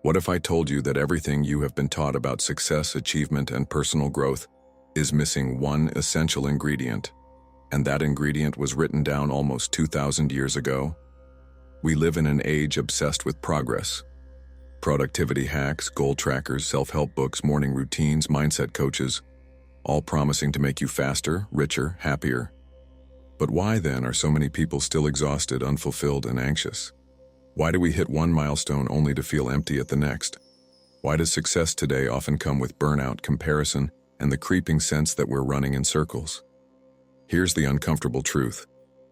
What if I told you that everything you have been taught about success, achievement, and personal growth is missing one essential ingredient, and that ingredient was written down almost 2,000 years ago? We live in an age obsessed with progress. Productivity hacks, goal trackers, self-help books, morning routines, mindset coaches, all promising to make you faster, richer, happier. But why then are so many people still exhausted, unfulfilled, and anxious? Why do we hit one milestone only to feel empty at the next? Why does success today often come with burnout, comparison, and the creeping sense that we're running in circles? Here's the uncomfortable truth.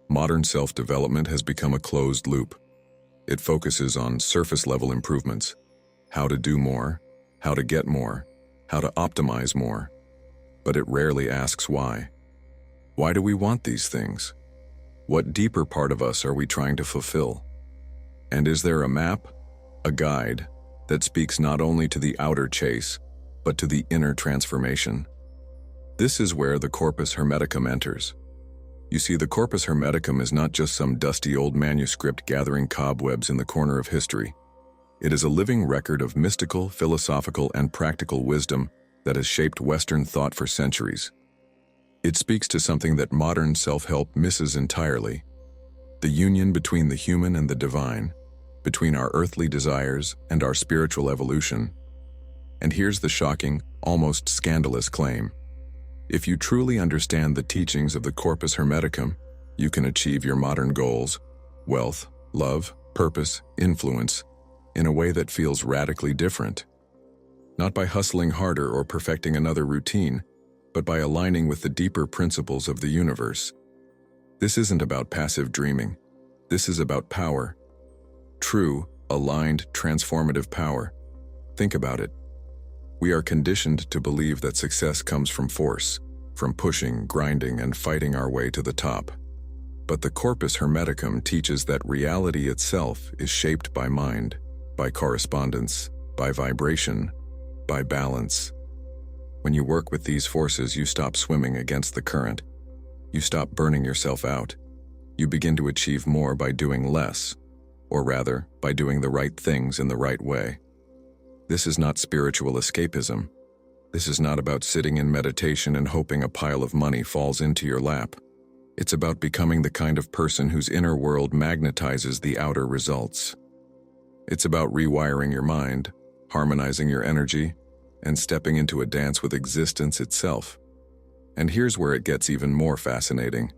Modern self-development has become a closed loop. It focuses on surface-level improvements, how to do more, how to get more, how to optimize more. But it rarely asks why. Why do we want these things? What deeper part of us are we trying to fulfill? And is there a map, a guide, that speaks not only to the outer chase, but to the inner transformation? This is where the Corpus Hermeticum enters. You see, the Corpus Hermeticum is not just some dusty old manuscript gathering cobwebs in the corner of history. It is a living record of mystical, philosophical, and practical wisdom that has shaped Western thought for centuries. It speaks to something that modern self-help misses entirely: the union between the human and the divine, between our earthly desires and our spiritual evolution. And here's the shocking, almost scandalous claim. If you truly understand the teachings of the Corpus Hermeticum, you can achieve your modern goals, wealth, love, purpose, influence, in a way that feels radically different. Not by hustling harder or perfecting another routine, but by aligning with the deeper principles of the universe. This isn't about passive dreaming. This is about power. True, aligned, transformative power. Think about it. We are conditioned to believe that success comes from force, from pushing, grinding, and fighting our way to the top. But the Corpus Hermeticum teaches that reality itself is shaped by mind, by correspondence, by vibration, by balance. When you work with these forces, you stop swimming against the current. You stop burning yourself out. You begin to achieve more by doing less, or rather, by doing the right things in the right way. This is not spiritual escapism. This is not about sitting in meditation and hoping a pile of money falls into your lap. It's about becoming the kind of person whose inner world magnetizes the outer results. It's about rewiring your mind, harmonizing your energy, and stepping into a dance with existence itself. And here's where it gets even more fascinating.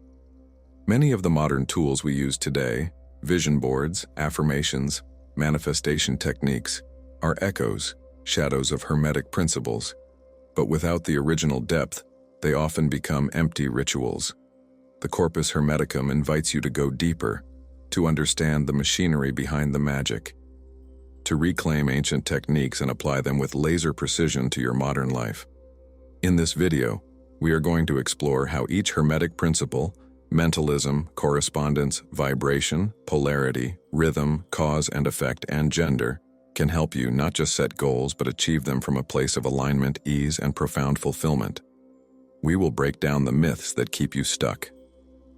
Many of the modern tools we use today, vision boards, affirmations, manifestation techniques, are echoes, shadows of Hermetic principles. But without the original depth, they often become empty rituals. The Corpus Hermeticum invites you to go deeper, to understand the machinery behind the magic, to reclaim ancient techniques and apply them with laser precision to your modern life. In this video, we are going to explore how each Hermetic principle, mentalism, correspondence, vibration, polarity, rhythm, cause and effect, and gender, can help you not just set goals but achieve them from a place of alignment, ease, and profound fulfillment. We will break down the myths that keep you stuck.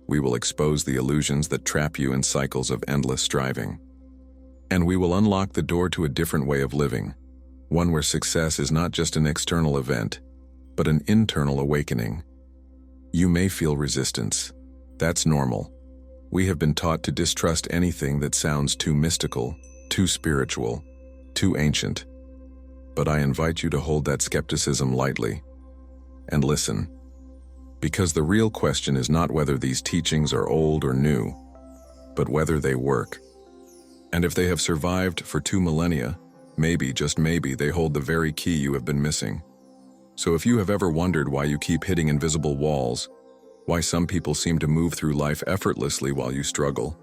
We will expose the illusions that trap you in cycles of endless striving. And we will unlock the door to a different way of living, one where success is not just an external event, but an internal awakening. You may feel resistance. That's normal. We have been taught to distrust anything that sounds too mystical, too spiritual, too ancient. But I invite you to hold that skepticism lightly and listen. Because the real question is not whether these teachings are old or new, but whether they work. And if they have survived for 2 millennia, maybe, just maybe, they hold the very key you have been missing. So if you have ever wondered why you keep hitting invisible walls, why some people seem to move through life effortlessly while you struggle,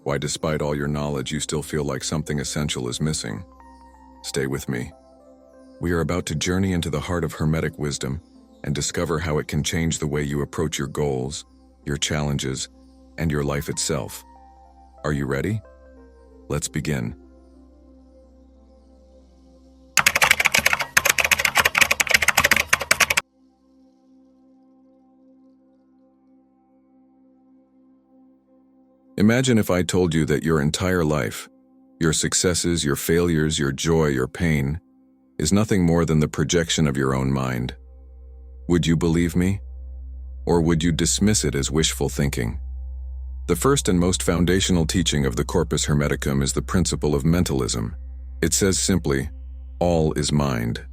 why despite all your knowledge you still feel like something essential is missing, stay with me. We are about to journey into the heart of Hermetic wisdom and discover how it can change the way you approach your goals, your challenges, and your life itself. Are you ready? Let's begin. Imagine if I told you that your entire life, Your successes, your failures, your joy, your pain, is nothing more than the projection of your own mind. Would you believe me? Or would you dismiss it as wishful thinking? The first and most foundational teaching of the Corpus Hermeticum is the principle of mentalism. It says simply, all is mind.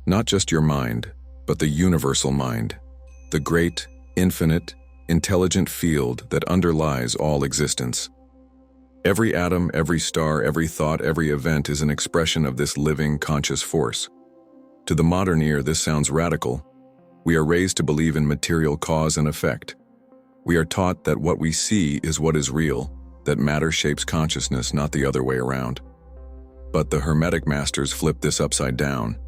Not just your mind, but the universal mind, the great, infinite, intelligent field that underlies all existence. Every atom, every star, every thought, every event is an expression of this living, conscious force. To the modern ear, this sounds radical. We are raised to believe in material cause and effect. We are taught that what we see is what is real, that matter shapes consciousness, not the other way around. But the Hermetic masters flip this upside down.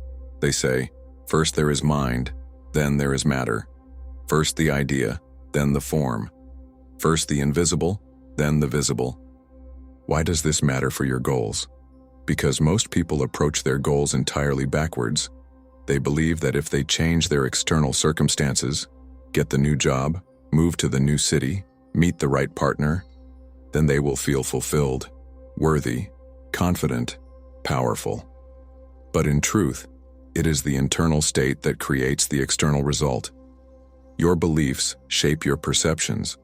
They say, first there is mind, then there is matter. First the idea, then the form. First the invisible, then the visible. Why does this matter for your goals? Because most people approach their goals entirely backwards. They believe that if they change their external circumstances, get the new job, move to the new city, meet the right partner, then they will feel fulfilled, worthy, confident, powerful. But in truth, it is the internal state that creates the external result. Your beliefs shape your perceptions.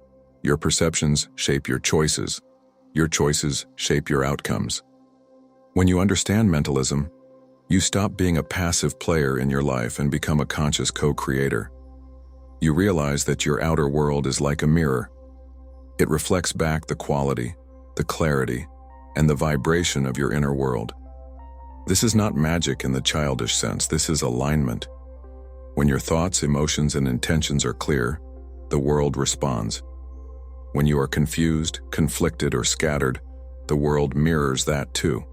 Your perceptions shape your choices. Your choices shape your outcomes. When you understand mentalism, you stop being a passive player in your life and become a conscious co-creator. You realize that your outer world is like a mirror. It reflects back the quality, the clarity, and the vibration of your inner world. This is not magic in the childish sense. This is alignment. When your thoughts, emotions, and intentions are clear, the world responds. When you are confused, conflicted, or scattered, the world mirrors that too.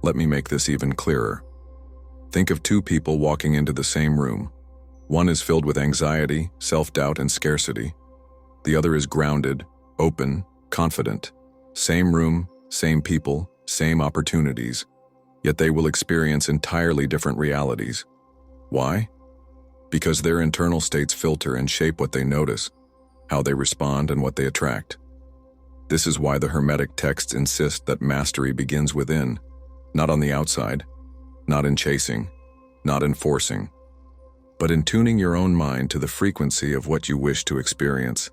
Let me make this even clearer. Think of two people walking into the same room. One is filled with anxiety, self-doubt, and scarcity. The other is grounded, open, confident. Same room, same people, same opportunities, yet they will experience entirely different realities. Why? Because their internal states filter and shape what they notice, how they respond, and what they attract. This is why the Hermetic texts insist that mastery begins within, not on the outside, not in chasing, not in forcing, but in tuning your own mind to the frequency of what you wish to experience.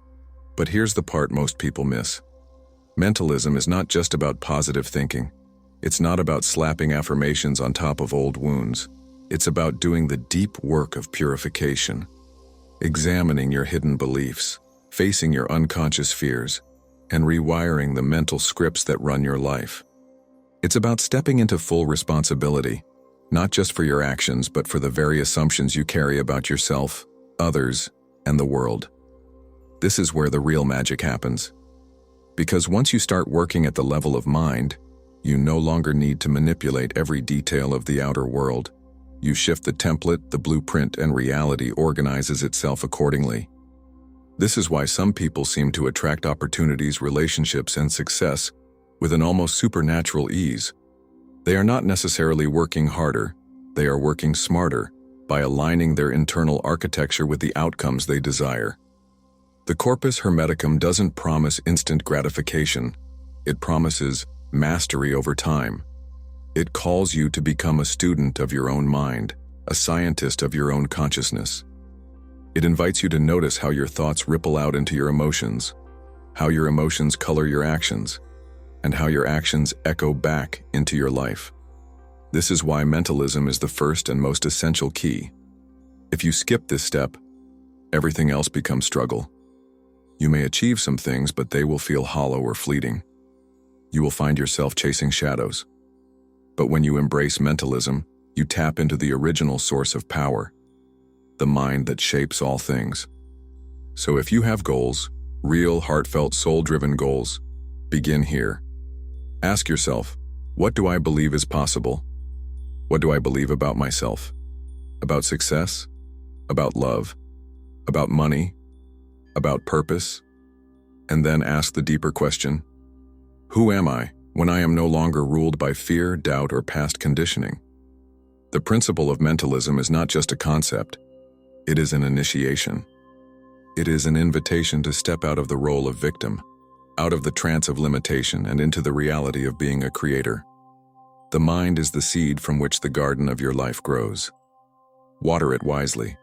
But here's the part most people miss. Mentalism is not just about positive thinking. It's not about slapping affirmations on top of old wounds. It's about doing the deep work of purification, examining your hidden beliefs, facing your unconscious fears, and rewiring the mental scripts that run your life. It's about stepping into full responsibility, not just for your actions, but for the very assumptions you carry about yourself, others, and the world. This is where the real magic happens. Because once you start working at the level of mind, you no longer need to manipulate every detail of the outer world. You shift the template, the blueprint, and reality organizes itself accordingly. This is why some people seem to attract opportunities, relationships, and success with an almost supernatural ease. They are not necessarily working harder, they are working smarter by aligning their internal architecture with the outcomes they desire. The Corpus Hermeticum doesn't promise instant gratification. It promises mastery over time. It calls you to become a student of your own mind, a scientist of your own consciousness. It invites you to notice how your thoughts ripple out into your emotions, how your emotions color your actions, and how your actions echo back into your life. This is why mentalism is the first and most essential key. If you skip this step, everything else becomes struggle. You may achieve some things, but they will feel hollow or fleeting. You will find yourself chasing shadows. But when you embrace mentalism, you tap into the original source of power, the mind that shapes all things. So if you have goals, real, heartfelt, soul-driven goals, begin here. Ask yourself, what do I believe is possible? What do I believe about myself? About success? About love? About money? About purpose? And then ask the deeper question, who am I when I am no longer ruled by fear, doubt, or past conditioning? The principle of mentalism is not just a concept, it is an initiation. It is an invitation to step out of the role of victim, out of the trance of limitation and into the reality of being a creator. The mind is the seed from which the garden of your life grows. Water it wisely.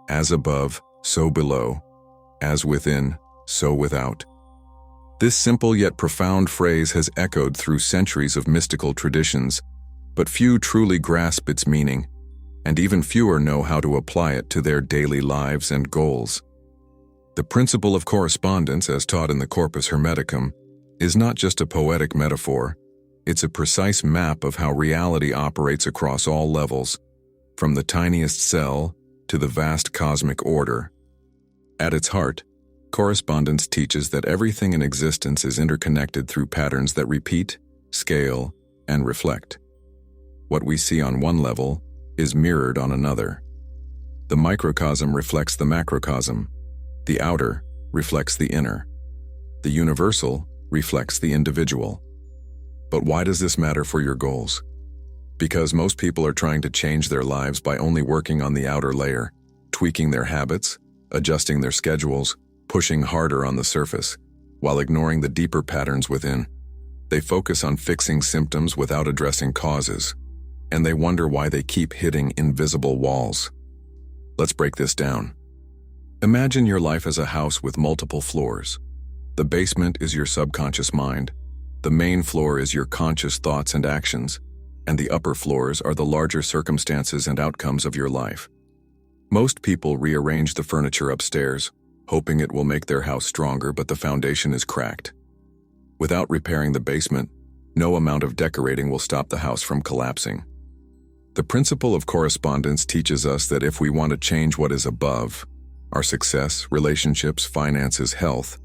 As above, so below. As within, so without. This simple yet profound phrase has echoed through centuries of mystical traditions, but few truly grasp its meaning, and even fewer know how to apply it to their daily lives and goals. The principle of correspondence, as taught in the Corpus Hermeticum, is not just a poetic metaphor, it's a precise map of how reality operates across all levels, from the tiniest cell to the vast cosmic order. At its heart, correspondence teaches that everything in existence is interconnected through patterns that repeat, scale, and reflect. What we see on one level is mirrored on another. The microcosm reflects the macrocosm. The outer reflects the inner. The universal reflects the individual. But why does this matter for your goals? Because most people are trying to change their lives by only working on the outer layer, tweaking their habits, adjusting their schedules, pushing harder on the surface, while ignoring the deeper patterns within. They focus on fixing symptoms without addressing causes, and they wonder why they keep hitting invisible walls. Let's break this down. Imagine your life as a house with multiple floors. The basement is your subconscious mind. The main floor is your conscious thoughts and actions, and the upper floors are the larger circumstances and outcomes of your life. Most people rearrange the furniture upstairs, hoping it will make their house stronger, but the foundation is cracked. Without repairing the basement, no amount of decorating will stop the house from collapsing. The principle of correspondence teaches us that if we want to change what is above, our success, relationships, finances, health,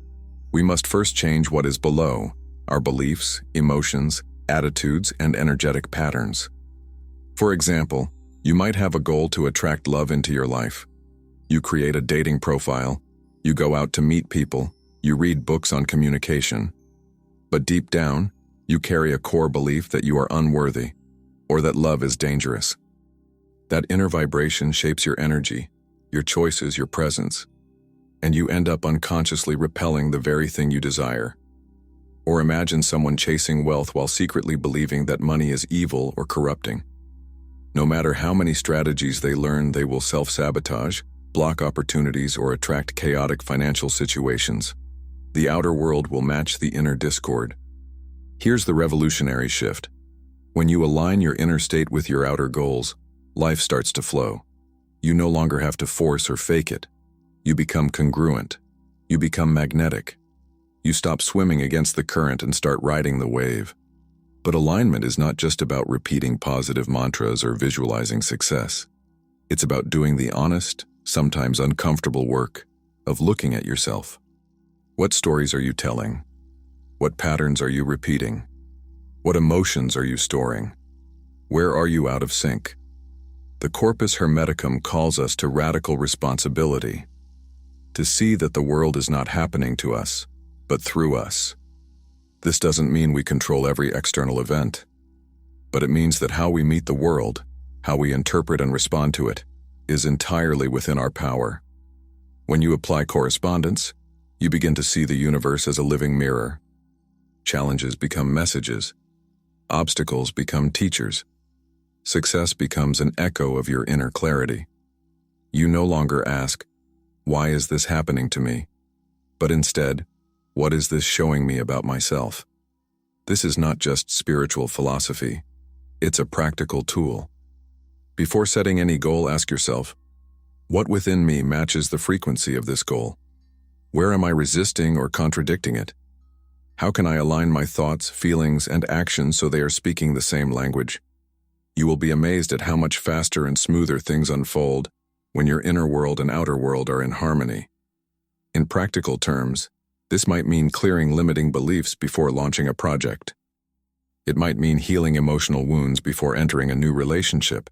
we must first change what is below, our beliefs, emotions, attitudes, and energetic patterns. For example, you might have a goal to attract love into your life. You create a dating profile, you go out to meet people, you read books on communication. But deep down, you carry a core belief that you are unworthy, or that love is dangerous. That inner vibration shapes your energy, your choices, your presence, and you end up unconsciously repelling the very thing you desire. Or imagine someone chasing wealth while secretly believing that money is evil or corrupting. No matter how many strategies they learn, they will self-sabotage, block opportunities, or attract chaotic financial situations. The outer world will match the inner discord. Here's the revolutionary shift. When you align your inner state with your outer goals, life starts to flow. You no longer have to force or fake it. You become congruent. You become magnetic. You stop swimming against the current and start riding the wave. But alignment is not just about repeating positive mantras or visualizing success. It's about doing the honest, sometimes uncomfortable work of looking at yourself. What stories are you telling? What patterns are you repeating? What emotions are you storing? Where are you out of sync? The Corpus Hermeticum calls us to radical responsibility, to see that the world is not happening to us, but through us. This doesn't mean we control every external event, but it means that how we meet the world, how we interpret and respond to it, is entirely within our power. When you apply correspondence, you begin to see the universe as a living mirror. Challenges become messages. Obstacles become teachers. Success becomes an echo of your inner clarity. You no longer ask, "Why is this happening to me?" But instead, "What is this showing me about myself?" This is not just spiritual philosophy. It's a practical tool. Before setting any goal, ask yourself, what within me matches the frequency of this goal? Where am I resisting or contradicting it? How can I align my thoughts, feelings, and actions so they are speaking the same language? You will be amazed at how much faster and smoother things unfold when your inner world and outer world are in harmony. In practical terms, this might mean clearing limiting beliefs before launching a project. It might mean healing emotional wounds before entering a new relationship.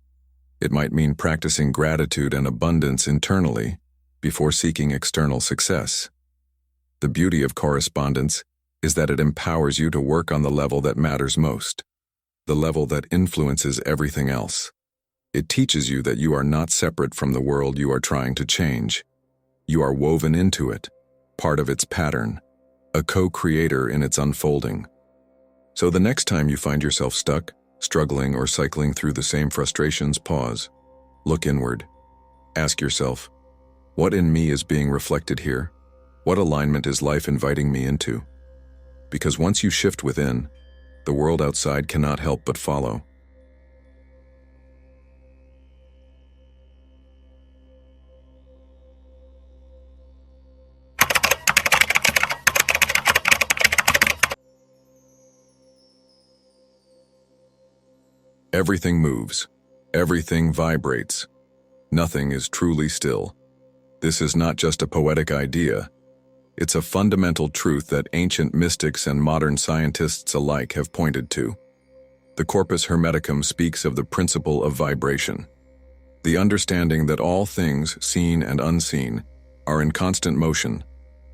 It might mean practicing gratitude and abundance internally before seeking external success. The beauty of correspondence is that it empowers you to work on the level that matters most. the level that influences everything else. It teaches you that you are not separate from the world you are trying to change. You are woven into it, part of its pattern, a co-creator in its unfolding. So the next time you find yourself stuck, struggling, or cycling through the same frustrations, pause. Look inward. Ask yourself, what in me is being reflected here? What alignment is life inviting me into? Because once you shift within, the world outside cannot help but follow. Everything moves. Everything vibrates. Nothing is truly still. This is not just a poetic idea. It's a fundamental truth that ancient mystics and modern scientists alike have pointed to. The Corpus Hermeticum speaks of the principle of vibration, the understanding that all things, seen and unseen, are in constant motion,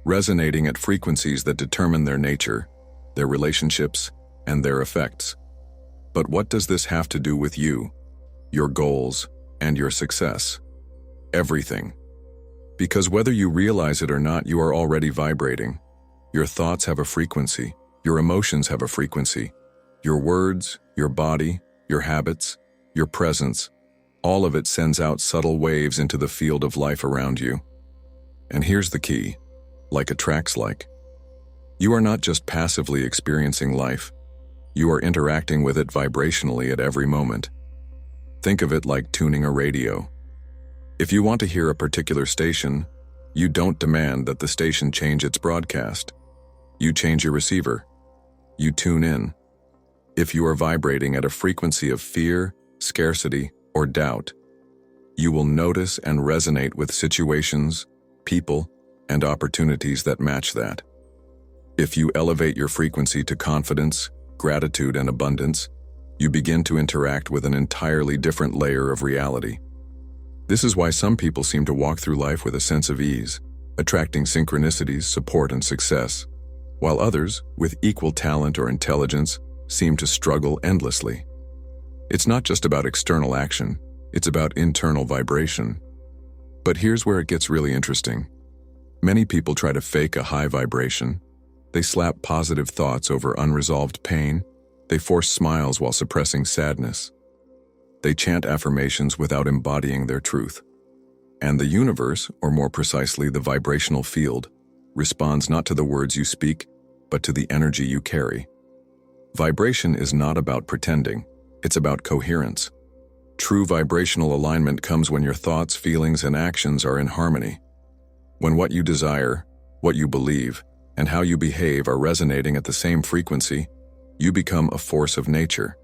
resonating at frequencies that determine their nature, their relationships, and their effects. But what does this have to do with you, your goals, and your success? Everything. Because whether you realize it or not, you are already vibrating. Your thoughts have a frequency. Your emotions have a frequency. Your words, your body, your habits, your presence, all of it sends out subtle waves into the field of life around you. And here's the key, like attracts like. You are not just passively experiencing life. You are interacting with it vibrationally at every moment. Think of it like tuning a radio. If you want to hear a particular station, you don't demand that the station change its broadcast. You change your receiver. You tune in. If you are vibrating at a frequency of fear, scarcity, or doubt, you will notice and resonate with situations, people, and opportunities that match that. If you elevate your frequency to confidence, gratitude, and abundance, you begin to interact with an entirely different layer of reality. This is why some people seem to walk through life with a sense of ease, attracting synchronicities, support, and success, while others, with equal talent or intelligence, seem to struggle endlessly. It's not just about external action, it's about internal vibration. But here's where it gets really interesting. Many people try to fake a high vibration. They slap positive thoughts over unresolved pain. They force smiles while suppressing sadness. They chant affirmations without embodying their truth. And the universe, or more precisely the vibrational field, responds not to the words you speak, but to the energy you carry. Vibration is not about pretending, it's about coherence. True vibrational alignment comes when your thoughts, feelings, and actions are in harmony. When what you desire, what you believe, and how you behave are resonating at the same frequency, you become a force of nature.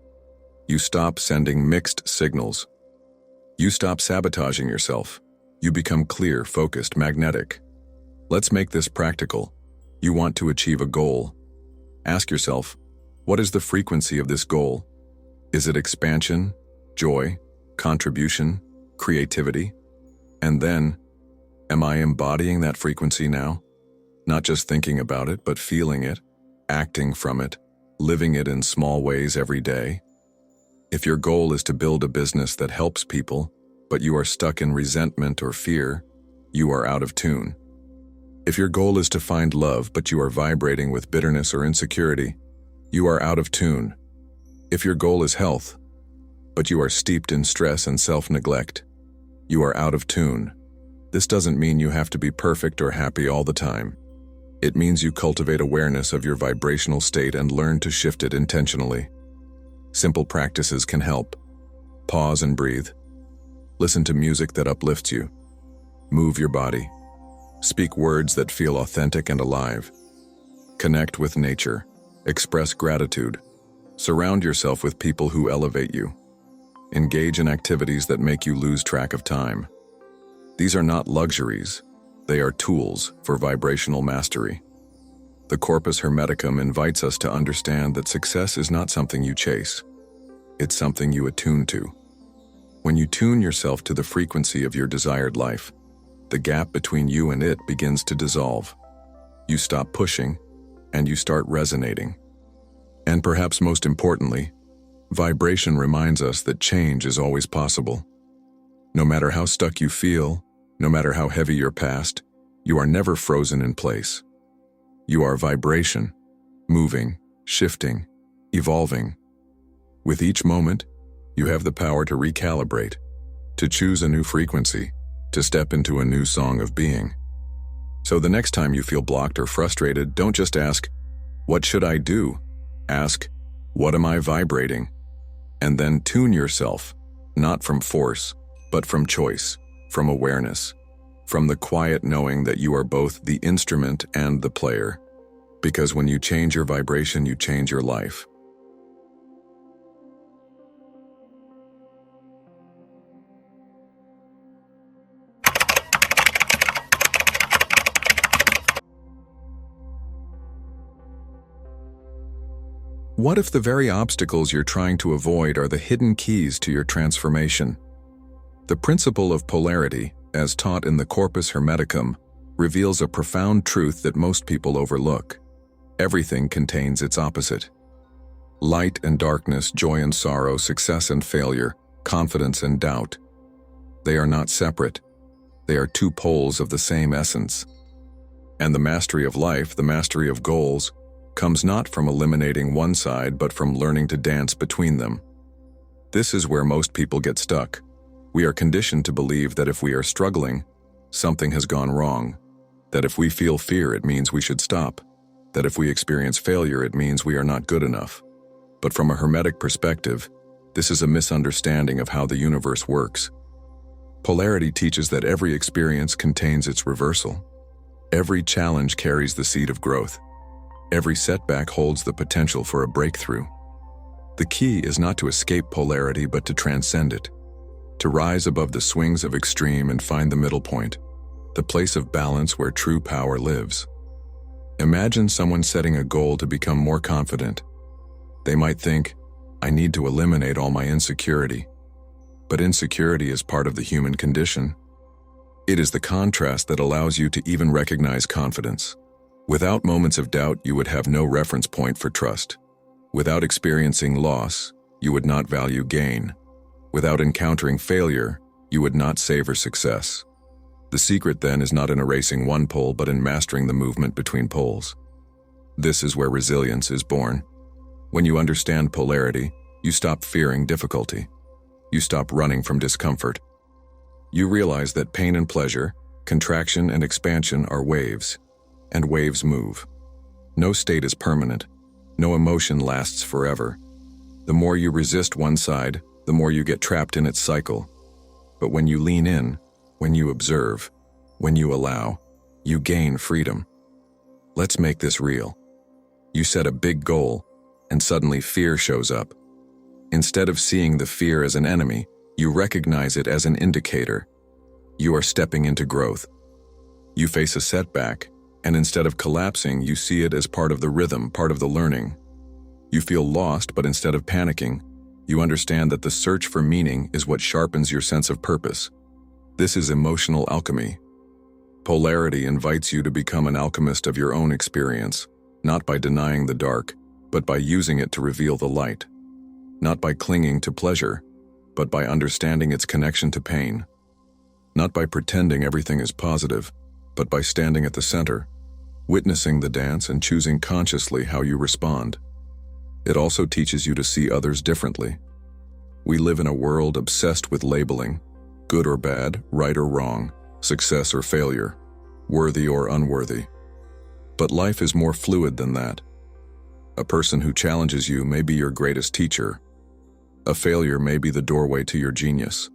You stop sending mixed signals. You stop sabotaging yourself. You become clear, focused, magnetic. Let's make this practical. You want to achieve a goal. Ask yourself, what is the frequency of this goal? Is it expansion, joy, contribution, creativity? And then, am I embodying that frequency now? Not just thinking about it, but feeling it, acting from it, living it in small ways every day. If your goal is to build a business that helps people, but you are stuck in resentment or fear, you are out of tune. If your goal is to find love, but you are vibrating with bitterness or insecurity, you are out of tune. If your goal is health, but you are steeped in stress and self-neglect, you are out of tune. This doesn't mean you have to be perfect or happy all the time. It means you cultivate awareness of your vibrational state and learn to shift it intentionally. Simple practices can help. Pause and breathe. Listen to music that uplifts you. Move your body. Speak words that feel authentic and alive. Connect with nature. Express gratitude. Surround yourself with people who elevate you. Engage in activities that make you lose track of time. These are not luxuries. They are tools for vibrational mastery. The Corpus Hermeticum invites us to understand that success is not something you chase. It's something you attune to. When you tune yourself to the frequency of your desired life, the gap between you and it begins to dissolve. You stop pushing, and you start resonating. And perhaps most importantly, Vibration reminds us that change is always possible. No matter how stuck you feel, no matter how heavy your past, you are never frozen in place. You are vibration, moving, shifting, evolving. With each moment, you have the power to recalibrate, to choose a new frequency, to step into a new song of being. So the next time you feel blocked or frustrated, don't just ask, "What should I do?" Ask, "What am I vibrating?" And then tune yourself, not from force, but from choice, from awareness, from the quiet knowing that you are both the instrument and the player. Because when you change your vibration, you change your life. What if the very obstacles you're trying to avoid are the hidden keys to your transformation? The principle of polarity, as taught in the Corpus Hermeticum, reveals a profound truth that most people overlook. Everything contains its opposite. Light and darkness, joy and sorrow, success and failure, confidence and doubt. They are not separate. They are two poles of the same essence. And the mastery of life, the mastery of goals, comes not from eliminating one side, but from learning to dance between them. This is where most people get stuck. We are conditioned to believe that if we are struggling, something has gone wrong. That if we feel fear, it means we should stop. That if we experience failure, it means we are not good enough. But from a Hermetic perspective, this is a misunderstanding of how the universe works. Polarity teaches that every experience contains its reversal. Every challenge carries the seed of growth. Every setback holds the potential for a breakthrough. The key is not to escape polarity, but to transcend it, to rise above the swings of extreme and find the middle point, the place of balance where true power lives. Imagine someone setting a goal to become more confident. They might think, "I need to eliminate all my insecurity." But insecurity is part of the human condition. It is the contrast that allows you to even recognize confidence. Without moments of doubt, you would have no reference point for trust. Without experiencing loss, you would not value gain. Without encountering failure, you would not savor success. The secret then is not in erasing one pole, but in mastering the movement between poles. This is where resilience is born. When you understand polarity, you stop fearing difficulty. You stop running from discomfort. You realize that pain and pleasure, contraction and expansion are waves. And waves move. No state is permanent. No emotion lasts forever. The more you resist one side, the more you get trapped in its cycle. But when you lean in, when you observe, when you allow, you gain freedom. Let's make this real. You set a big goal, and suddenly fear shows up. Instead of seeing the fear as an enemy, you recognize it as an indicator. You are stepping into growth. You face a setback, and instead of collapsing, you see it as part of the rhythm, part of the learning. You feel lost, but instead of panicking, you understand that the search for meaning is what sharpens your sense of purpose. This is emotional alchemy. Polarity invites you to become an alchemist of your own experience, not by denying the dark, but by using it to reveal the light. Not by clinging to pleasure, but by understanding its connection to pain. Not by pretending everything is positive, but by standing at the center, witnessing the dance and choosing consciously how you respond. It also teaches you to see others differently. We live in a world obsessed with labeling, good or bad, right or wrong, success or failure, worthy or unworthy. But life is more fluid than that. A person who challenges you may be your greatest teacher. A failure may be the doorway to your genius.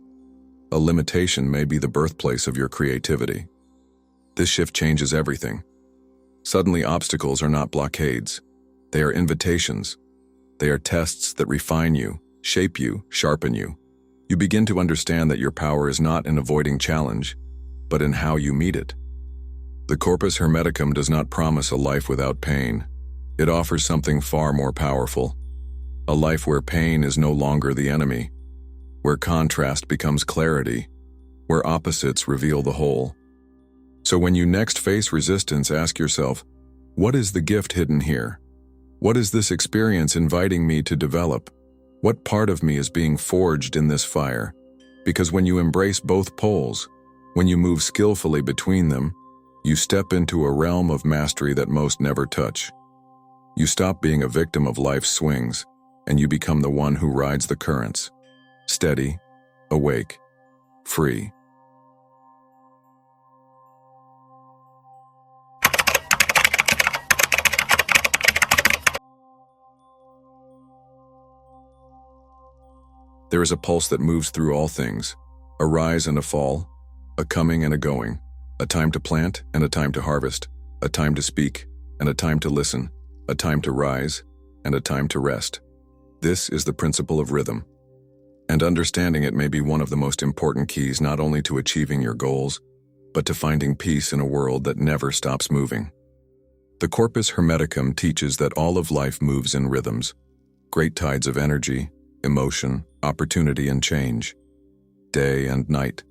A limitation may be the birthplace of your creativity. This shift changes everything. Suddenly, obstacles are not blockades. They are invitations. They are tests that refine you, shape you, sharpen you. You begin to understand that your power is not in avoiding challenge, but in how you meet it. The Corpus Hermeticum does not promise a life without pain. It offers something far more powerful. A life where pain is no longer the enemy, where contrast becomes clarity, where opposites reveal the whole. So when you next face resistance, ask yourself, what is the gift hidden here? What is this experience inviting me to develop? What part of me is being forged in this fire? Because when you embrace both poles, when you move skillfully between them, you step into a realm of mastery that most never touch. You stop being a victim of life's swings, and you become the one who rides the currents, steady, awake, free. There is a pulse that moves through all things, a rise and a fall, a coming and a going, a time to plant and a time to harvest, a time to speak and a time to listen, a time to rise and a time to rest. This is the principle of rhythm, and understanding it may be one of the most important keys not only to achieving your goals, but to finding peace in a world that never stops moving. The Corpus Hermeticum teaches that all of life moves in rhythms, great tides of energy, emotion, opportunity and change, day and night,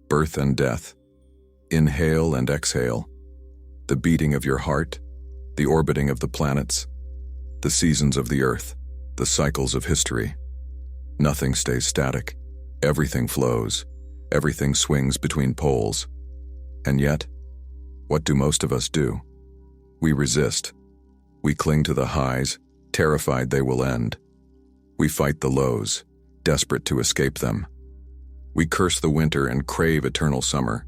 birth and death, inhale and exhale, the beating of your heart, the orbiting of the planets, the seasons of the earth, the cycles of history. Nothing stays static. Everything flows. Everything swings between poles. And yet, what do most of us do? We resist. We cling to the highs, terrified they will end. We fight the lows, desperate to escape them. We curse the winter and crave eternal summer.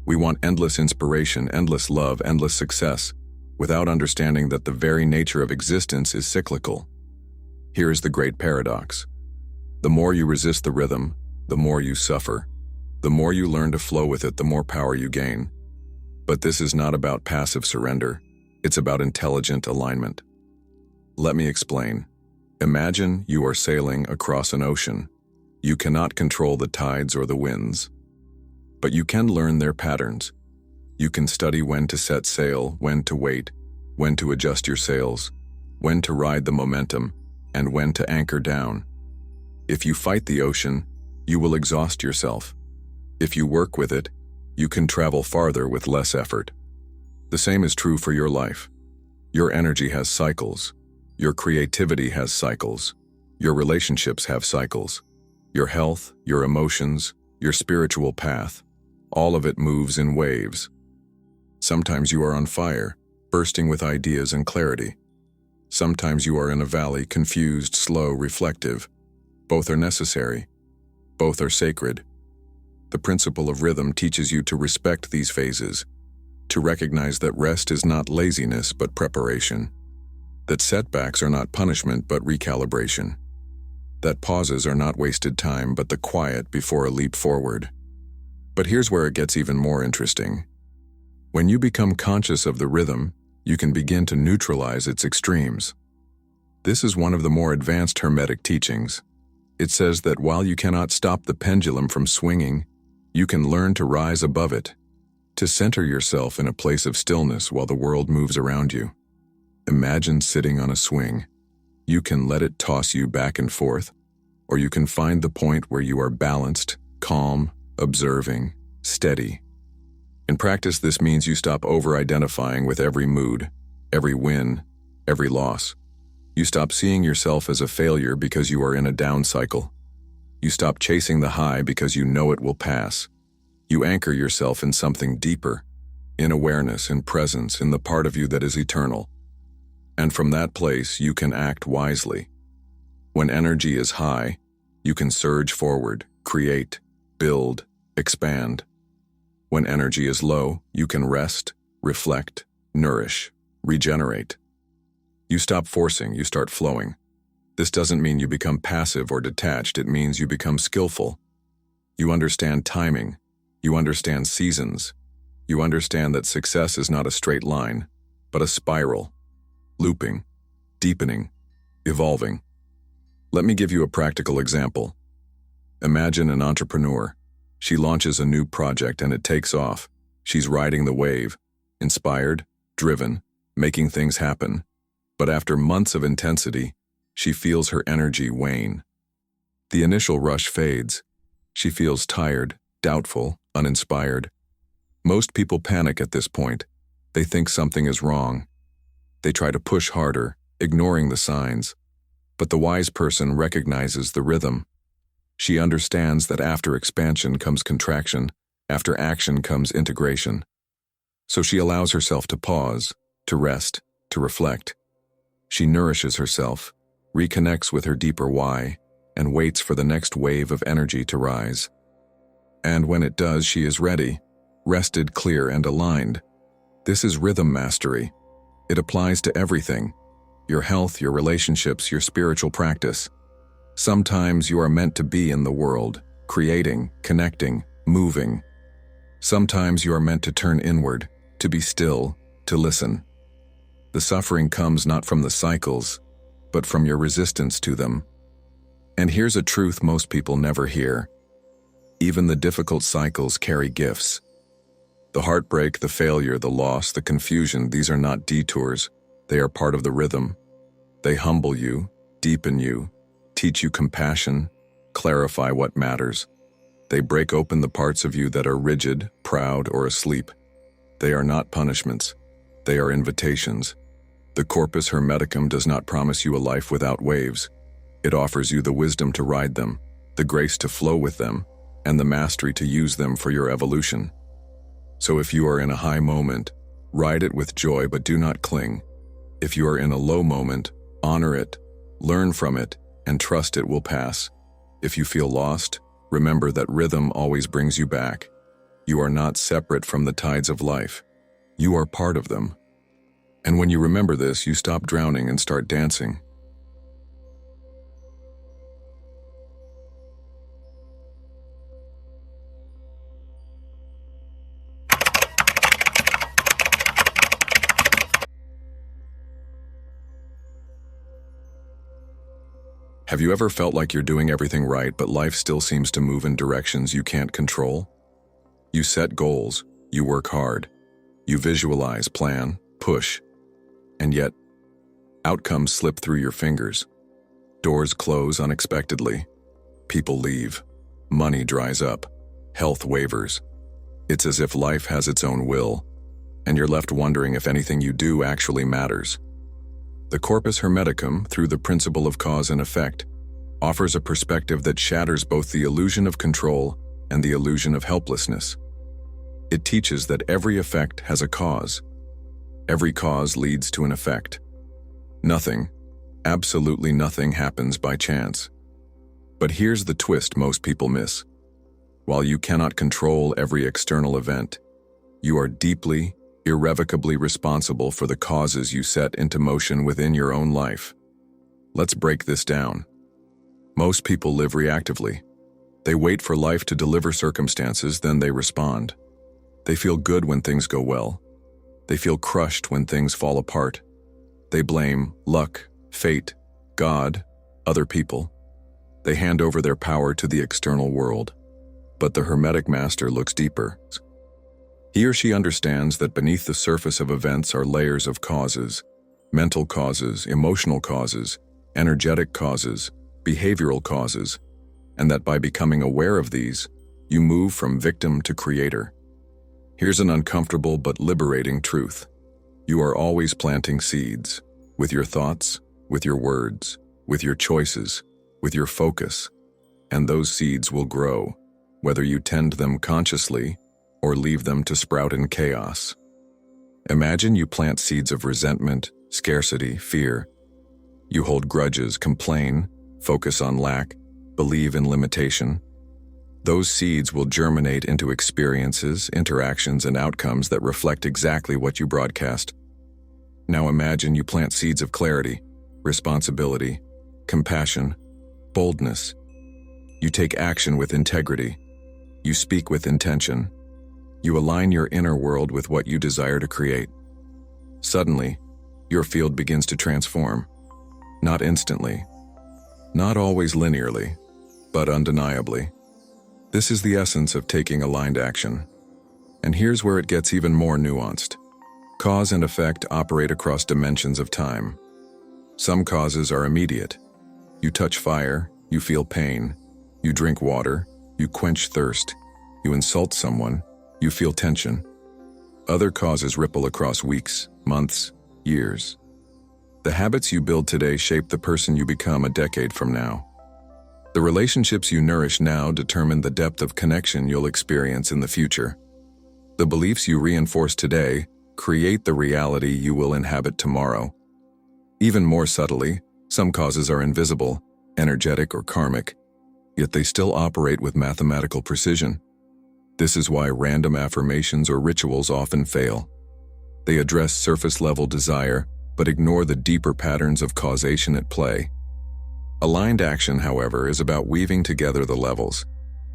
We want endless inspiration, endless love, endless success, without understanding that the very nature of existence is cyclical. Here is the great paradox. The more you resist the rhythm, the more you suffer. The more you learn to flow with it, the more power you gain. But this is not about passive surrender. It's about intelligent alignment. Let me explain. Imagine you are sailing across an ocean. You cannot control the tides or the winds, but you can learn their patterns. You can study when to set sail, when to wait, when to adjust your sails, when to ride the momentum, and when to anchor down. If you fight the ocean, you will exhaust yourself. If you work with it, you can travel farther with less effort. The same is true for your life. Your energy has cycles. Your creativity has cycles. Your relationships have cycles. Your health, your emotions, your spiritual path, all of it moves in waves. Sometimes you are on fire, bursting with ideas and clarity. Sometimes you are in a valley, confused, slow, reflective. Both are necessary. Both are sacred. The principle of rhythm teaches you to respect these phases, to recognize that rest is not laziness but preparation, that setbacks are not punishment but recalibration, that pauses are not wasted time but the quiet before a leap forward. But here's where it gets even more interesting. When you become conscious of the rhythm, you can begin to neutralize its extremes. This is one of the more advanced Hermetic teachings. It says that while you cannot stop the pendulum from swinging, you can learn to rise above it, to center yourself in a place of stillness while the world moves around you. Imagine sitting on a swing. You can let it toss you back and forth, or you can find the point where you are balanced, calm, observing, steady. In practice, this means you stop over-identifying with every mood, every win, every loss. You stop seeing yourself as a failure because you are in a down cycle. You stop chasing the high because you know it will pass. You anchor yourself in something deeper, in awareness, in presence, in the part of you that is eternal. And from that place, you can act wisely. When energy is high, you can surge forward, create, build, expand. When energy is low, you can rest, reflect, nourish, regenerate. You stop forcing, you start flowing. This doesn't mean you become passive or detached, it means you become skillful. You understand timing, you understand seasons, you understand that success is not a straight line, but a spiral. Looping, deepening, evolving. Let me give you a practical example. Imagine an entrepreneur. She launches a new project and it takes off. She's riding the wave, inspired, driven, making things happen. But after months of intensity, she feels her energy wane. The initial rush fades. She feels tired, doubtful, uninspired. Most people panic at this point. They think something is wrong. They try to push harder, ignoring the signs. But the wise person recognizes the rhythm. She understands that after expansion comes contraction, after action comes integration. So she allows herself to pause, to rest, to reflect. She nourishes herself, reconnects with her deeper why, and waits for the next wave of energy to rise. And when it does, she is ready, rested, clear, and aligned. This is rhythm mastery. It applies to everything: your health, your relationships, your spiritual practice. Sometimes you are meant to be in the world, creating, connecting, moving. Sometimes you are meant to turn inward, to be still, to listen. The suffering comes not from the cycles, but from your resistance to them. And here's a truth most people never hear. Even the difficult cycles carry gifts. The heartbreak, the failure, the loss, the confusion, these are not detours. They are part of the rhythm. They humble you, deepen you, teach you compassion, clarify what matters. They break open the parts of you that are rigid, proud, or asleep. They are not punishments. They are invitations. The Corpus Hermeticum does not promise you a life without waves. It offers you the wisdom to ride them, the grace to flow with them, and the mastery to use them for your evolution. So if you are in a high moment, ride it with joy but do not cling. If you are in a low moment, honor it, learn from it, and trust it will pass. If you feel lost, remember that rhythm always brings you back. You are not separate from the tides of life. You are part of them. And when you remember this, you stop drowning and start dancing. Have you ever felt like you're doing everything right, but life still seems to move in directions you can't control? You set goals, you work hard, you visualize, plan, push, and yet, outcomes slip through your fingers. Doors close unexpectedly. People leave. Money dries up. Health wavers. It's as if life has its own will, and you're left wondering if anything you do actually matters. The Corpus Hermeticum, through the principle of cause and effect, offers a perspective that shatters both the illusion of control and the illusion of helplessness. It teaches that every effect has a cause. Every cause leads to an effect. Nothing, absolutely nothing, happens by chance. But here's the twist most people miss. While you cannot control every external event, you are deeply, irrevocably responsible for the causes you set into motion within your own life. Let's break this down. Most people live reactively. They wait for life to deliver circumstances, then they respond. They feel good when things go well. They feel crushed when things fall apart. They blame luck, fate, God, other people. They hand over their power to the external world. But the Hermetic Master looks deeper. He or she understands that beneath the surface of events are layers of causes: mental causes, emotional causes, energetic causes, behavioral causes, and that by becoming aware of these, you move from victim to creator. Here's an uncomfortable but liberating truth. You are always planting seeds, with your thoughts, with your words, with your choices, with your focus, and those seeds will grow, whether you tend them consciously or leave them to sprout in chaos. Imagine you plant seeds of resentment, scarcity, fear. You hold grudges, complain, focus on lack, believe in limitation. Those seeds will germinate into experiences, interactions, and outcomes that reflect exactly what you broadcast. Now imagine you plant seeds of clarity, responsibility, compassion, boldness. You take action with integrity. You speak with intention. You align your inner world with what you desire to create. Suddenly, your field begins to transform. Not instantly, not always linearly, but undeniably. This is the essence of taking aligned action. And here's where it gets even more nuanced. Cause and effect operate across dimensions of time. Some causes are immediate. You touch fire, you feel pain. You drink water, you quench thirst. You insult someone, you feel tension. Other causes ripple across weeks, months, years. The habits you build today shape the person you become a decade from now. The relationships you nourish now determine the depth of connection you'll experience in the future. The beliefs you reinforce today create the reality you will inhabit tomorrow. Even more subtly, some causes are invisible, energetic, or karmic, yet they still operate with mathematical precision. This is why random affirmations or rituals often fail. They address surface-level desire, but ignore the deeper patterns of causation at play. Aligned action, however, is about weaving together the levels.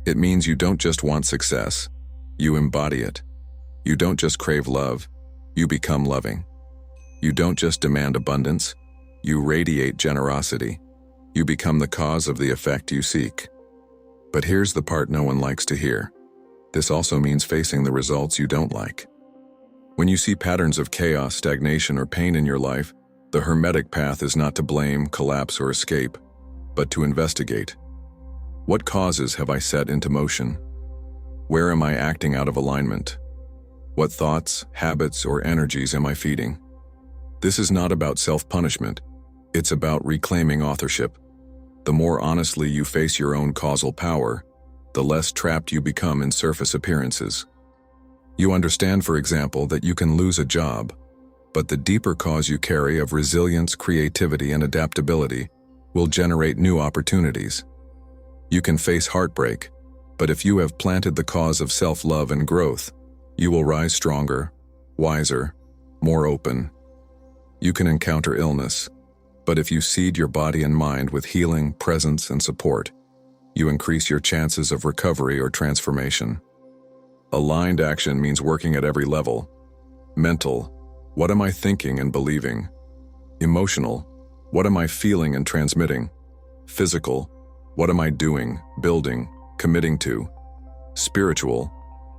It means you don't just want success, you embody it. You don't just crave love, you become loving. You don't just demand abundance, you radiate generosity. You become the cause of the effect you seek. But here's the part no one likes to hear. This also means facing the results you don't like. When you see patterns of chaos, stagnation, or pain in your life, the Hermetic path is not to blame, collapse, or escape, but to investigate. What causes have I set into motion? Where am I acting out of alignment? What thoughts, habits, or energies am I feeding? This is not about self-punishment. It's about reclaiming authorship. The more honestly you face your own causal power, the less trapped you become in surface appearances. You understand, for example, that you can lose a job, but the deeper cause you carry of resilience, creativity, and adaptability will generate new opportunities. You can face heartbreak, but if you have planted the cause of self-love and growth, you will rise stronger, wiser, more open. You can encounter illness, but if you seed your body and mind with healing, presence, and support, you increase your chances of recovery or transformation. Aligned action means working at every level. Mental, what am I thinking and believing? Emotional, what am I feeling and transmitting? Physical, what am I doing, building, committing to? Spiritual,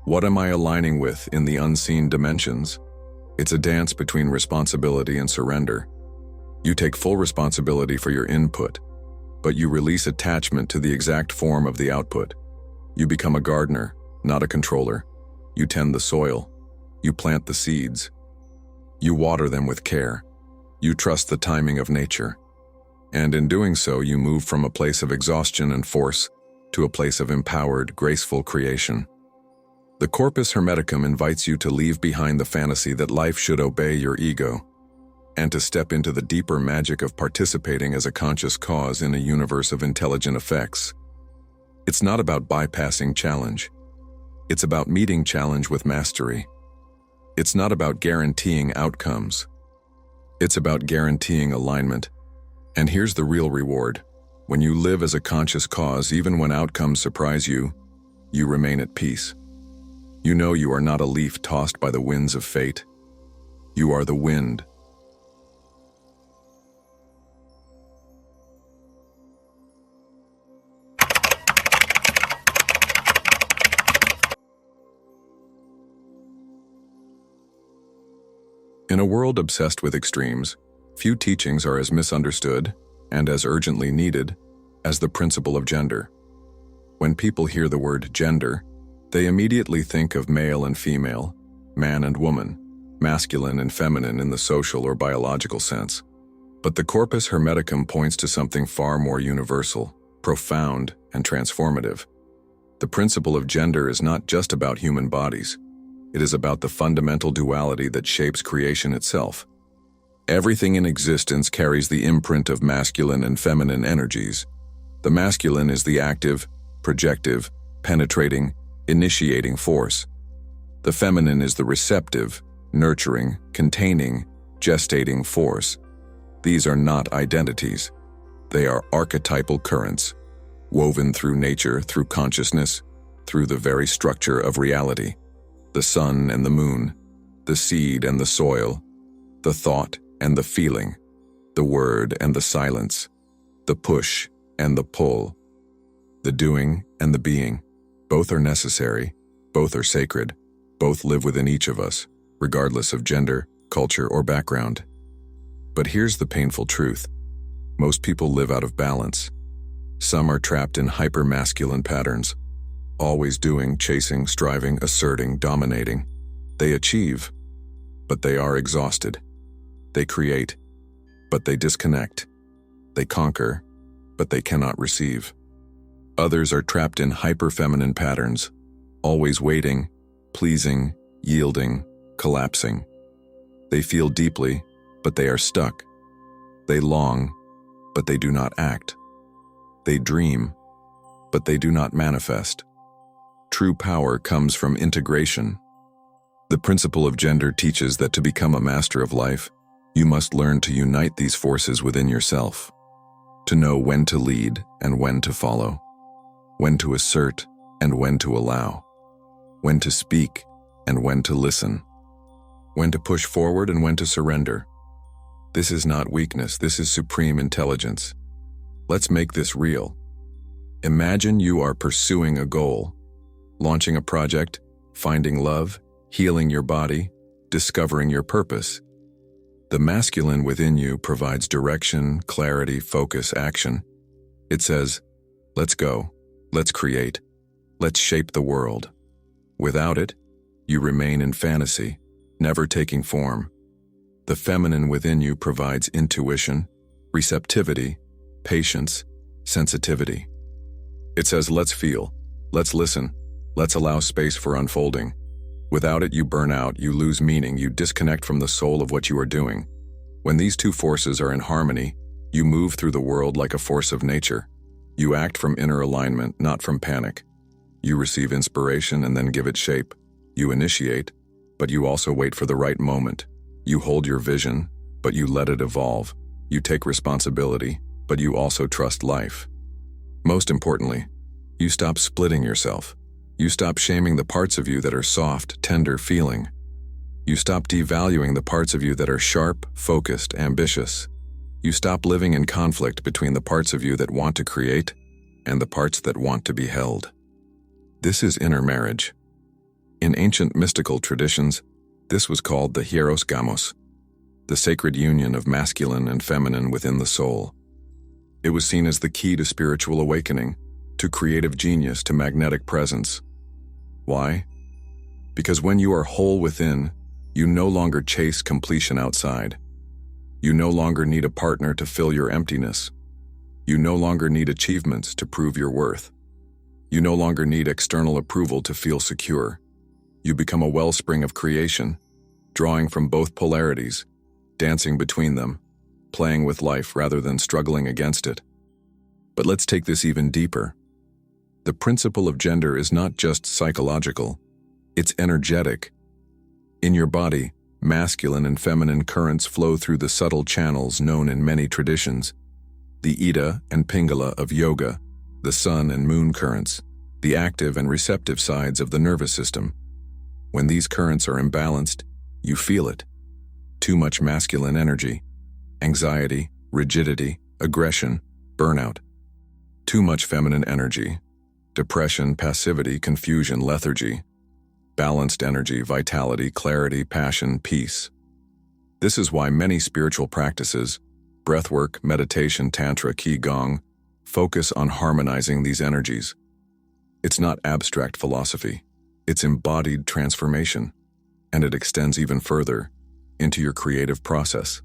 what am I aligning with in the unseen dimensions? It's a dance between responsibility and surrender. You take full responsibility for your input, but you release attachment to the exact form of the output. You become a gardener, not a controller. You tend the soil. You plant the seeds. You water them with care. You trust the timing of nature. And in doing so, you move from a place of exhaustion and force to a place of empowered, graceful creation. The Corpus Hermeticum invites you to leave behind the fantasy that life should obey your ego, and to step into the deeper magic of participating as a conscious cause in a universe of intelligent effects. It's not about bypassing challenge. It's about meeting challenge with mastery. It's not about guaranteeing outcomes. It's about guaranteeing alignment. And here's the real reward. When you live as a conscious cause, even when outcomes surprise you, you remain at peace. You know you are not a leaf tossed by the winds of fate. You are the wind. In a world obsessed with extremes, few teachings are as misunderstood and as urgently needed as the principle of gender. When people hear the word gender, they immediately think of male and female, man and woman, masculine and feminine in the social or biological sense. But the Corpus Hermeticum points to something far more universal, profound, and transformative. The principle of gender is not just about human bodies. It is about the fundamental duality that shapes creation itself. Everything in existence carries the imprint of masculine and feminine energies. The masculine is the active, projective, penetrating, initiating force. The feminine is the receptive, nurturing, containing, gestating force. These are not identities. They are archetypal currents, woven through nature, through consciousness, through the very structure of reality. The sun and the moon, the seed and the soil, the thought and the feeling, the word and the silence, the push and the pull, the doing and the being. Both are necessary, both are sacred, both live within each of us, regardless of gender, culture, or background. But here's the painful truth. Most people live out of balance. Some are trapped in hyper-masculine patterns, always doing, chasing, striving, asserting, dominating. They achieve, but they are exhausted. They create, but they disconnect. They conquer, but they cannot receive. Others are trapped in hyper-feminine patterns, always waiting, pleasing, yielding, collapsing. They feel deeply, but they are stuck. They long, but they do not act. They dream, but they do not manifest. True power comes from integration. The principle of gender teaches that to become a master of life, you must learn to unite these forces within yourself, to know when to lead and when to follow, when to assert and when to allow, when to speak and when to listen, when to push forward and when to surrender. This is not weakness, this is supreme intelligence. Let's make this real. Imagine you are pursuing a goal, launching a project, finding love, healing your body, discovering your purpose. The masculine within you provides direction, clarity, focus, action. It says, let's go, let's create, let's shape the world. Without it, you remain in fantasy, never taking form. The feminine within you provides intuition, receptivity, patience, sensitivity. It says, let's feel, let's listen, let's allow space for unfolding. Without it, you burn out, you lose meaning, you disconnect from the soul of what you are doing. When these two forces are in harmony, you move through the world like a force of nature. You act from inner alignment, not from panic. You receive inspiration and then give it shape. You initiate, but you also wait for the right moment. You hold your vision, but you let it evolve. You take responsibility, but you also trust life. Most importantly, you stop splitting yourself. You stop shaming the parts of you that are soft, tender feeling. You stop devaluing the parts of you that are sharp, focused, ambitious. You stop living in conflict between the parts of you that want to create and the parts that want to be held. This is inner marriage. In ancient mystical traditions, this was called the hieros gamos, the sacred union of masculine and feminine within the soul. It was seen as the key to spiritual awakening, to creative genius, to magnetic presence. Why? Because when you are whole within, you no longer chase completion outside. You no longer need a partner to fill your emptiness. You no longer need achievements to prove your worth. You no longer need external approval to feel secure. You become a wellspring of creation, drawing from both polarities, dancing between them, playing with life rather than struggling against it. But let's take this even deeper. The principle of gender is not just psychological, it's energetic. In your body, masculine and feminine currents flow through the subtle channels known in many traditions. The Ida and Pingala of yoga, the sun and moon currents, the active and receptive sides of the nervous system. When these currents are imbalanced, you feel it. Too much masculine energy, anxiety, rigidity, aggression, burnout. Too much feminine energy, depression, passivity, confusion, lethargy. Balanced energy, vitality, clarity, passion, peace. This is why many spiritual practices, breathwork, meditation, tantra, qigong, focus on harmonizing these energies. It's not abstract philosophy, it's embodied transformation, and it extends even further into your creative process.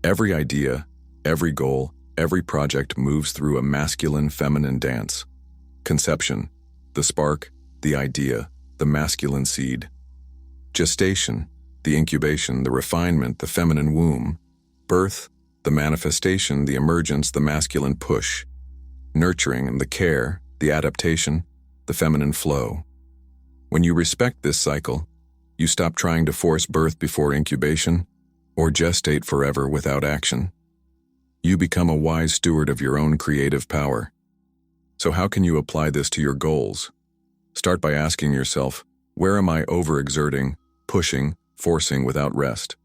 Every idea, every goal, every project moves through a masculine-feminine dance. Conception, the spark, the idea, the masculine seed. Gestation, the incubation, the refinement, the feminine womb. Birth, the manifestation, the emergence, the masculine push. Nurturing and the care, the adaptation, the feminine flow. When you respect this cycle, you stop trying to force birth before incubation or gestate forever without action. You become a wise steward of your own creative power. So how can you apply this to your goals? Start by asking yourself, where am I overexerting, pushing, forcing without rest?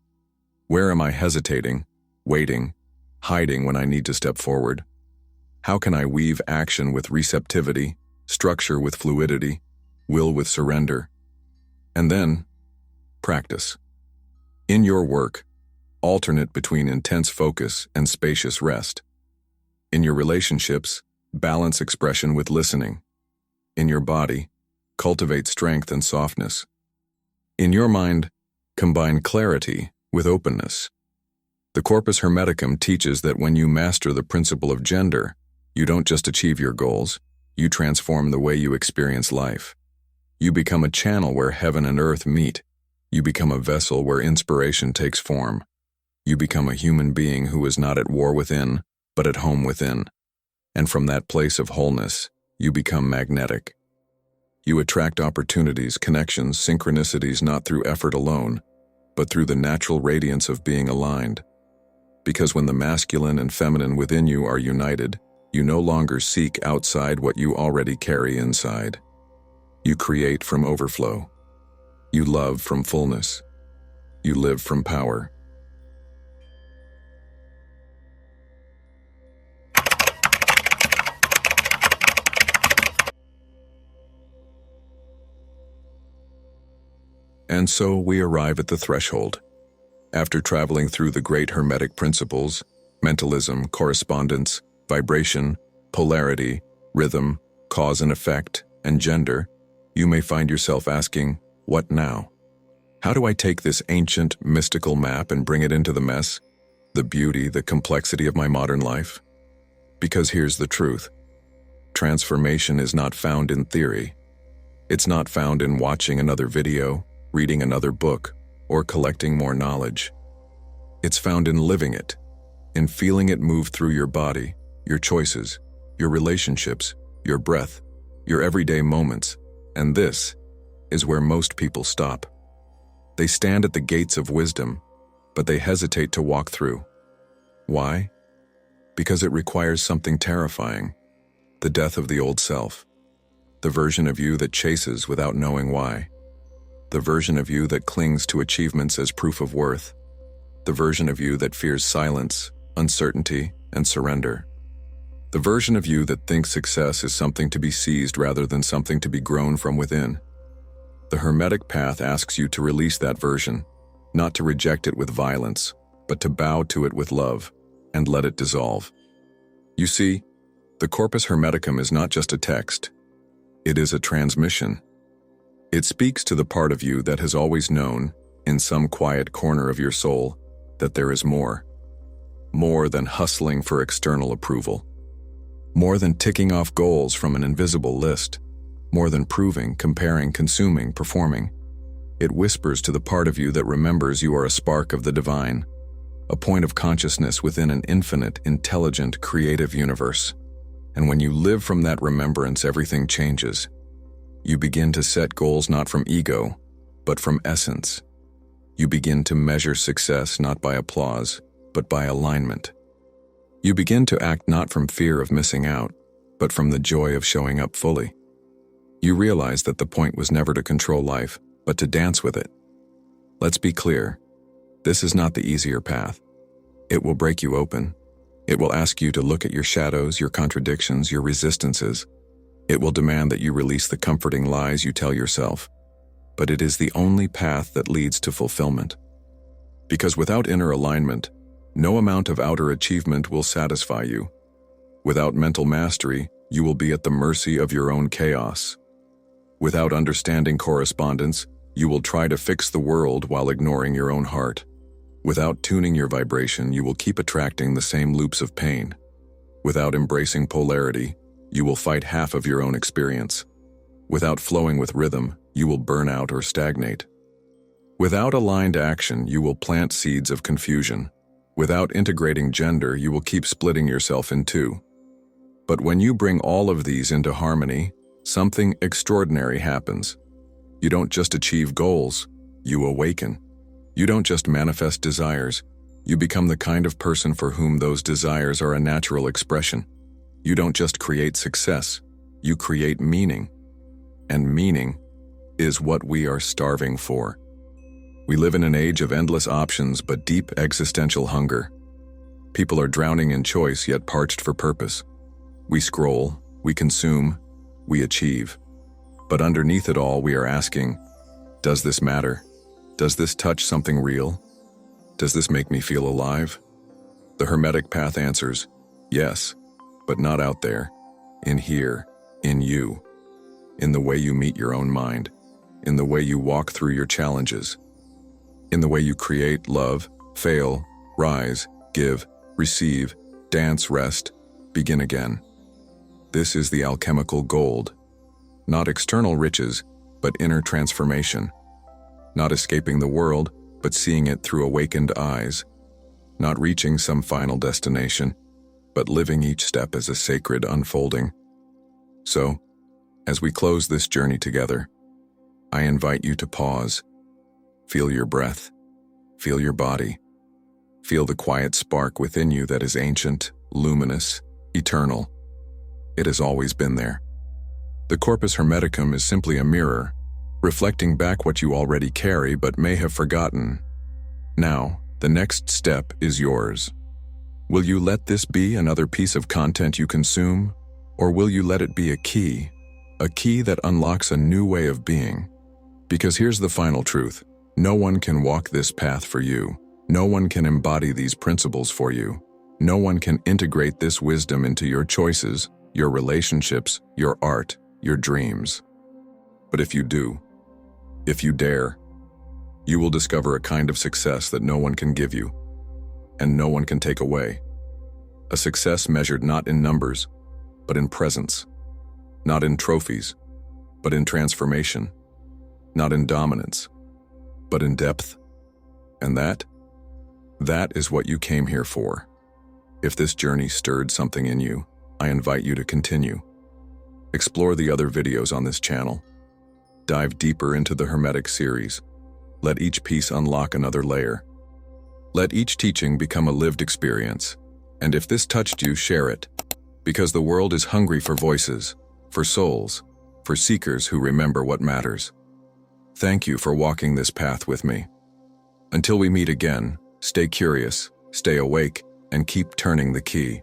Where am I hesitating, waiting, hiding when I need to step forward? How can I weave action with receptivity, structure with fluidity, will with surrender? And then, practice. In your work, alternate between intense focus and spacious rest. In your relationships, balance expression with listening. In your body, cultivate strength and softness. In your mind, combine clarity with openness. The Corpus Hermeticum teaches that when you master the principle of gender, you don't just achieve your goals, you transform the way you experience life. You become a channel where heaven and earth meet. You become a vessel where inspiration takes form. You become a human being who is not at war within, but at home within. And from that place of wholeness, you become magnetic. You attract opportunities, connections, synchronicities not through effort alone, but through the natural radiance of being aligned. Because when the masculine and feminine within you are united, you no longer seek outside what you already carry inside. You create from overflow. You love from fullness. You live from power. And so we arrive at the threshold. After traveling through the great Hermetic Principles, mentalism, correspondence, vibration, polarity, rhythm, cause and effect, and gender, you may find yourself asking, what now? How do I take this ancient, mystical map and bring it into the mess, the beauty, the complexity of my modern life? Because here's the truth. Transformation is not found in theory. It's not found in watching another video, reading another book, or collecting more knowledge. It's found in living it, in feeling it move through your body, your choices, your relationships, your breath, your everyday moments, and this is where most people stop. They stand at the gates of wisdom, but they hesitate to walk through. Why? Because it requires something terrifying, the death of the old self, the version of you that chases without knowing why, the version of you that clings to achievements as proof of worth, the version of you that fears silence, uncertainty, and surrender, the version of you that thinks success is something to be seized rather than something to be grown from within. The Hermetic path asks you to release that version, not to reject it with violence, but to bow to it with love and let it dissolve. You see, the Corpus Hermeticum is not just a text. It is a transmission. It speaks to the part of you that has always known, in some quiet corner of your soul, that there is more. More than hustling for external approval. More than ticking off goals from an invisible list. More than proving, comparing, consuming, performing. It whispers to the part of you that remembers you are a spark of the divine, a point of consciousness within an infinite, intelligent, creative universe. And when you live from that remembrance, everything changes. You begin to set goals not from ego, but from essence. You begin to measure success not by applause, but by alignment. You begin to act not from fear of missing out, but from the joy of showing up fully. You realize that the point was never to control life, but to dance with it. Let's be clear, this is not the easier path. It will break you open. It will ask you to look at your shadows, your contradictions, your resistances. It will demand that you release the comforting lies you tell yourself. But it is the only path that leads to fulfillment. Because without inner alignment, no amount of outer achievement will satisfy you. Without mental mastery, you will be at the mercy of your own chaos. Without understanding correspondence, you will try to fix the world while ignoring your own heart. Without tuning your vibration, you will keep attracting the same loops of pain. Without embracing polarity, you will fight half of your own experience. Without flowing with rhythm, you will burn out or stagnate. Without aligned action, you will plant seeds of confusion. Without integrating gender, you will keep splitting yourself in two. But when you bring all of these into harmony, something extraordinary happens. You don't just achieve goals, you awaken. You don't just manifest desires, you become the kind of person for whom those desires are a natural expression. You don't just create success, you create meaning. And meaning is what we are starving for. We live in an age of endless options but deep existential hunger. People are drowning in choice yet parched for purpose. We scroll, we consume, we achieve. But underneath it all, we are asking, does this matter? Does this touch something real? Does this make me feel alive? The Hermetic path answers, yes, but not out there, in here, in you, in the way you meet your own mind, in the way you walk through your challenges, in the way you create, love, fail, Rise, give, receive, dance, rest, begin again. This is the alchemical gold. Not external riches, but inner transformation. Not escaping the world, but seeing it through awakened eyes. Not reaching some final destination, but living each step as a sacred unfolding. So, as we close this journey together, I invite you to pause. Feel your breath. Feel your body. Feel the quiet spark within you that is ancient, luminous, eternal. It has always been there. The Corpus Hermeticum is simply a mirror, reflecting back what you already carry but may have forgotten. Now, the next step is yours. Will you let this be another piece of content you consume, or will you let it be a key that unlocks a new way of being? Because here's the final truth. No one can walk this path for you. No one can embody these principles for you. No one can integrate this wisdom into your choices, your relationships, your art, your dreams. But if you do, if you dare, you will discover a kind of success that no one can give you, and no one can take away. A success measured not in numbers, but in presence. Not in trophies, but in transformation. Not in dominance, but in depth. And that is what you came here for. If this journey stirred something in you, I invite you to continue. Explore the other videos on this channel. Dive deeper into the Hermetic series. Let each piece unlock another layer. Let each teaching become a lived experience. And if this touched you, share it. Because the world is hungry for voices, for souls, for seekers who remember what matters. Thank you for walking this path with me. Until we meet again, stay curious, stay awake, and keep turning the key.